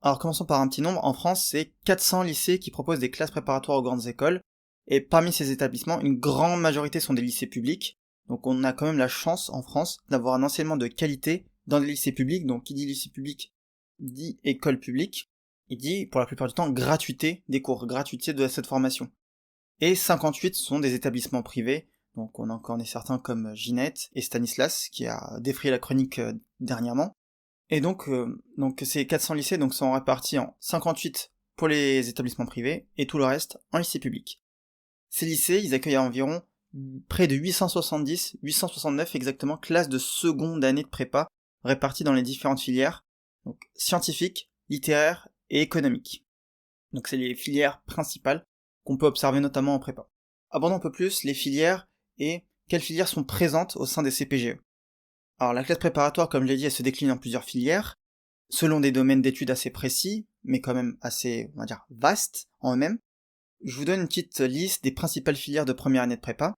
Alors commençons par un petit nombre, en France c'est 400 lycées qui proposent des classes préparatoires aux grandes écoles, et parmi ces établissements, une grande majorité sont des lycées publics, donc on a quand même la chance en France d'avoir un enseignement de qualité dans des lycées publics, donc qui dit lycée public dit école publique, et dit pour la plupart du temps gratuité des cours, gratuité de cette formation. Et 58 sont des établissements privés, donc on en connaît certains comme Ginette et Stanislas, qui a défrayé la chronique dernièrement. Et donc ces 400 lycées donc, sont répartis en 58 pour les établissements privés, et tout le reste en lycée public. Ces lycées, ils accueillent environ près de 870, 869 exactement, classes de seconde année de prépa, réparties dans les différentes filières, donc scientifiques, littéraires et économiques. Donc c'est les filières principales qu'on peut observer notamment en prépa. Abordons un peu plus les filières et quelles filières sont présentes au sein des CPGE. Alors la classe préparatoire, comme je l'ai dit, elle se décline en plusieurs filières, selon des domaines d'études assez précis, mais quand même assez, on va dire, vastes en eux-mêmes. Je vous donne une petite liste des principales filières de première année de prépa.